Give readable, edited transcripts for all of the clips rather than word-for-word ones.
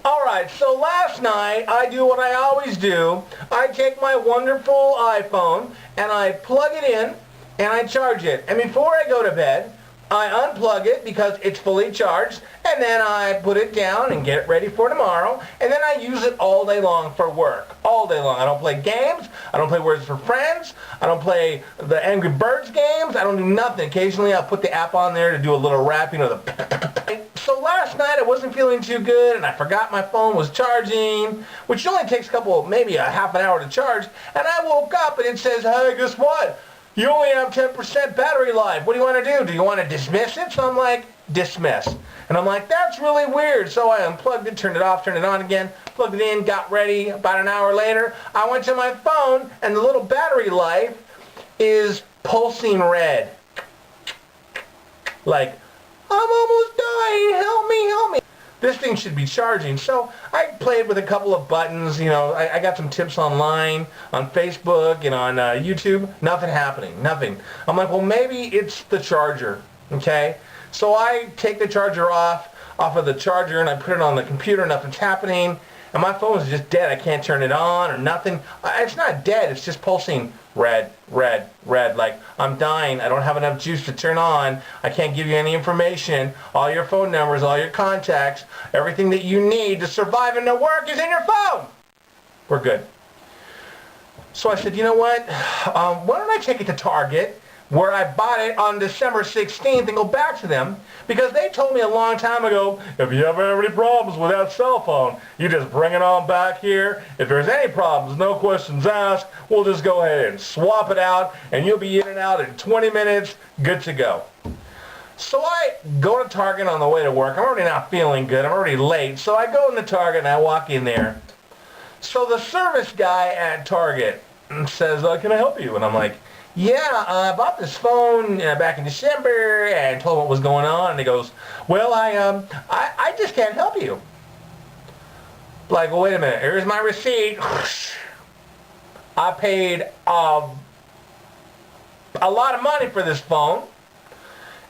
Alright, so last night I do what I always do. I take my wonderful iPhone and I plug it in and I charge it. And before I go to bed, I unplug it because it's fully charged, and then I put it down and get it ready for tomorrow, and then I use it all day long for work. All day long. I don't play games. I don't play Words for Friends. I don't play the Angry Birds games. I don't do nothing. Occasionally I'll put the app on there to do a little rap, the So last night I wasn't feeling too good and I forgot my phone was charging, which only takes maybe a half an hour to charge, and I woke up and it says, hey, guess what? You only have 10% battery life. What do you want to do? Do you want to dismiss it? So I'm like, dismiss. And I'm like, that's really weird. So I unplugged it, turned it off, turned it on again, plugged it in, got ready. About an hour later, I went to my phone and the little battery life is pulsing red. Like, I'm almost dying, help me, help me. This thing should be charging. So I played with a couple of buttons, I got some tips online, on Facebook and on YouTube. Nothing happening, nothing. I'm like, well, maybe it's the charger, okay? So I take the charger off of the charger and I put it on the computer, nothing's happening. And my phone is just dead. I can't turn it on or nothing. It's not dead. It's just pulsing red, red, red. Like, I'm dying. I don't have enough juice to turn on. I can't give you any information. All your phone numbers, all your contacts, everything that you need to survive and to work is in your phone. We're good. So I said, you know what? Why don't I take it to Target, where I bought it on December 16th, and go back to them, because they told me a long time ago, if you ever have any problems with that cell phone, you just bring it on back here. If there's any problems, no questions asked, we'll just go ahead and swap it out, and you'll be in and out in 20 minutes, good to go. So I go to Target on the way to work. I'm already not feeling good. I'm already late. So I go into Target and I walk in there. So the service guy at Target says, can I help you? And I'm like, yeah, I bought this phone back in December and told him what was going on, and he goes, well, I just can't help you. Like, well, wait a minute, here's my receipt. I paid a lot of money for this phone,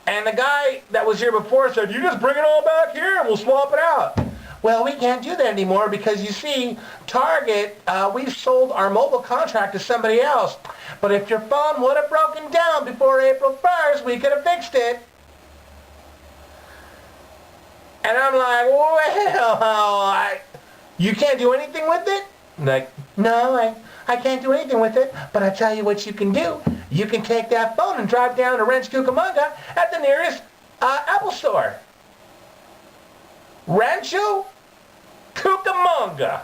and the guy that was here before said, you just bring it all back here and we'll swap it out. Well, we can't do that anymore because, you see, Target, we've sold our mobile contract to somebody else. But if your phone would have broken down before April 1st, we could have fixed it. And I'm like, well, you can't do anything with it? Like, no, I can't do anything with it. But I tell you what you can do. You can take that phone and drive down to Rancho Cucamonga at the nearest Apple store. Rancho Cucamonga.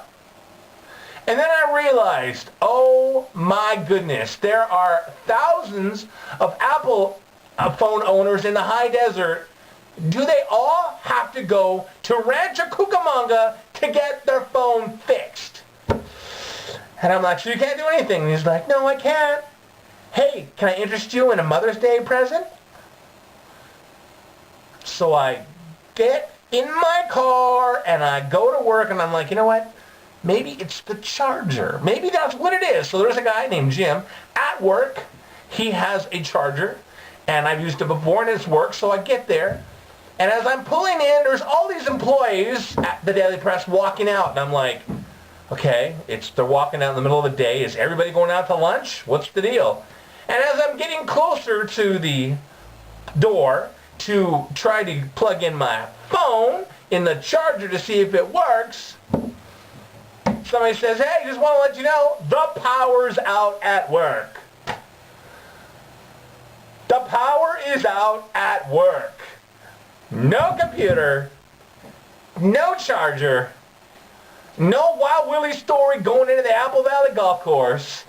And then I realized, oh my goodness, there are thousands of Apple phone owners in the high desert. Do they all have to go to Rancho Cucamonga to get their phone fixed? And I'm like, so you can't do anything? And he's like, no, I can't. Hey, can I interest you in a Mother's Day present? So I get in my car and I go to work and I'm like, you know what? Maybe it's the charger. Maybe that's what it is. So there's a guy named Jim at work. He has a charger and I've used it before and it's worked. So I get there and as I'm pulling in, there's all these employees at the Daily Press walking out. And I'm like, okay, they're walking out in the middle of the day. Is everybody going out to lunch? What's the deal? And as I'm getting closer to the door to try to plug in my phone in the charger to see if it works, somebody says, hey, just want to let you know, the power's out at work. The power is out at work. No computer, no charger, no Wild Willie story going into the Apple Valley Golf Course.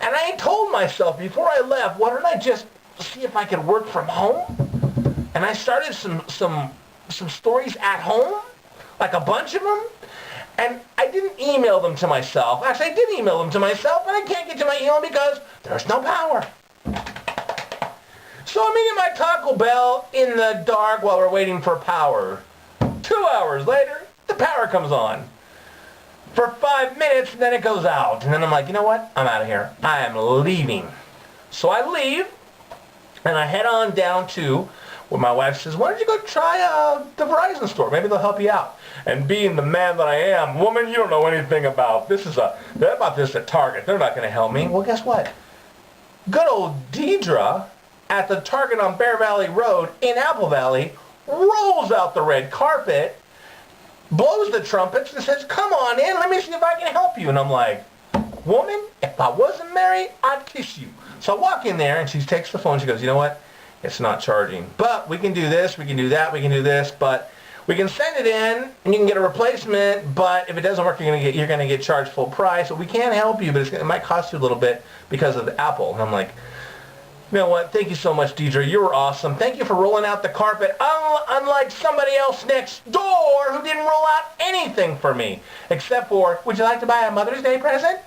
And I told myself before I left, why don't I just see if I could work from home? And I started some stories at home, like a bunch of them. And I didn't email them to myself. Actually, I did email them to myself, but I can't get to my email because there's no power. So I'm eating my Taco Bell in the dark while we're waiting for power. 2 hours later, the power comes on. For 5 minutes, and then it goes out. And then I'm like, you know what? I'm out of here. I am leaving. So I leave, and I head on down to Well, my wife says, why don't you go try the Verizon store? Maybe they'll help you out. And being the man that I am, woman, you don't know anything about this. They're about this at Target. They're not going to help me. Well, guess what? Good old Deidre at the Target on Bear Valley Road in Apple Valley rolls out the red carpet, blows the trumpets, and says, come on in, let me see if I can help you. And I'm like, woman, if I wasn't married, I'd kiss you. So I walk in there, and she takes the phone. She goes, you know what? It's not charging. But we can do this, we can do that, we can do this, but we can send it in, and you can get a replacement, but if it doesn't work, you're gonna get charged full price. So we can help you, but it might cost you a little bit because of the Apple. And I'm like, you know what? Thank you so much, Deidre. You were awesome. Thank you for rolling out the carpet, unlike somebody else next door who didn't roll out anything for me, except for, would you like to buy a Mother's Day present?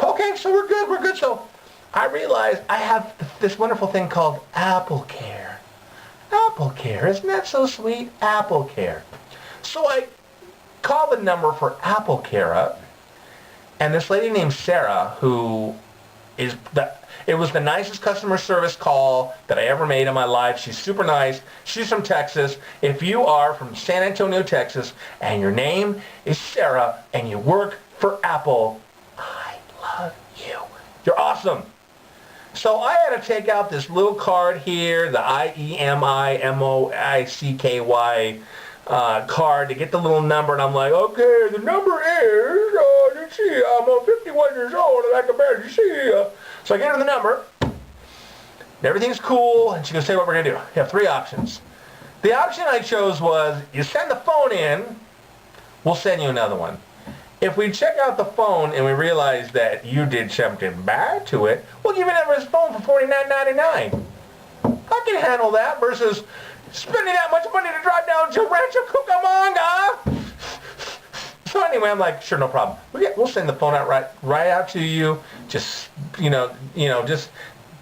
Okay, so we're good. So I realized I have this wonderful thing called Apple Care. Apple Care, isn't that so sweet? Apple Care. So I called the number for Apple Care up, and this lady named Sarah, who is it was the nicest customer service call that I ever made in my life. She's super nice. She's from Texas. If you are from San Antonio, Texas, and your name is Sarah, and you work for Apple, I love you. You're awesome. So I had to take out this little card here, the IEMIMOICKY card to get the little number, and I'm like, okay, the number is, let's see, I'm 51 years old, and I can barely see. So I get her the number, and everything's cool, and she goes, say what we're going to do. You have three options. The option I chose was, you send the phone in, we'll send you another one. If we check out the phone and we realize that you did something bad to it, we'll give you another phone for $49.99. I can handle that versus spending that much money to drive down to Rancho Cucamonga. So anyway, I'm like, sure, no problem. We'll send the phone out right out to you. Just just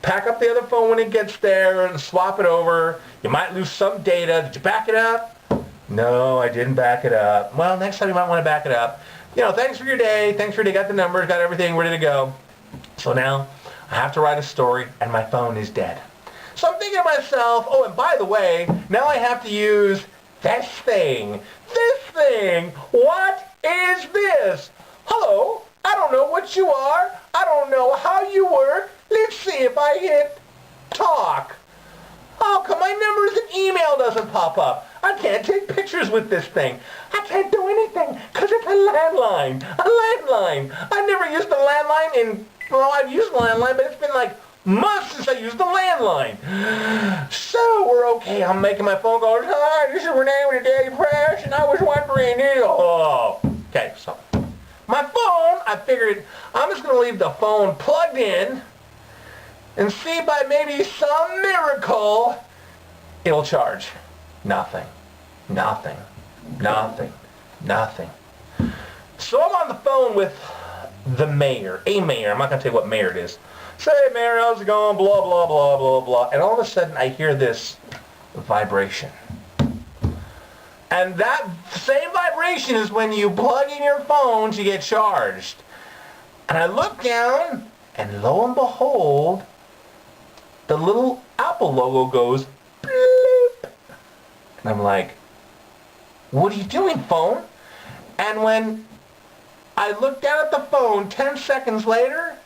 pack up the other phone when it gets there and swap it over. You might lose some data. Did you back it up? No, I didn't back it up. Well, next time you might want to back it up. Thanks for your day. Got the numbers, got everything ready to go. So now I have to write a story, and my phone is dead. So I'm thinking to myself, oh, and by the way, now I have to use this thing. This thing. What is this? Hello? I don't know what you are. I don't know how you work. Let's see if I hit talk. How come my numbers and email doesn't pop up? I can't take pictures with this thing. I can't do anything because it's a landline. A landline. I've never used a landline I've used a landline, but it's been like months since I used the landline. So we're okay. I'm making my phone calls. Hi, this is Renee with the Daily Press, and I was wondering, okay, so my phone, I figured I'm just going to leave the phone plugged in and see by maybe some miracle it'll charge. Nothing. Nothing. Nothing. Nothing. So I'm on the phone with the mayor. A mayor. I'm not going to tell you what mayor it is. Say, mayor, how's it going? Blah, blah, blah, blah, blah. And all of a sudden I hear this vibration. And that same vibration is when you plug in your phone to get charged. And I look down, and lo and behold, the little Apple logo goes bleep. And I'm like, what are you doing, phone? And when I look down at the phone 10 seconds later,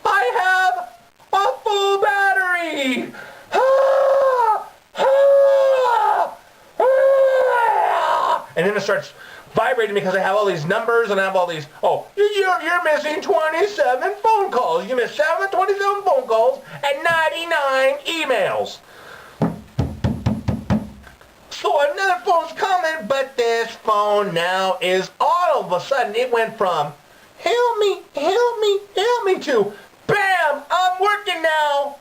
I have a full battery! And then it starts vibrating because I have all these numbers and I have all these, you're missing 27 phone calls. You missed 27 phone calls and 99 emails. So another phone's coming, but this phone now is all of a sudden, it went from help me, help me, help me to bam, I'm working now.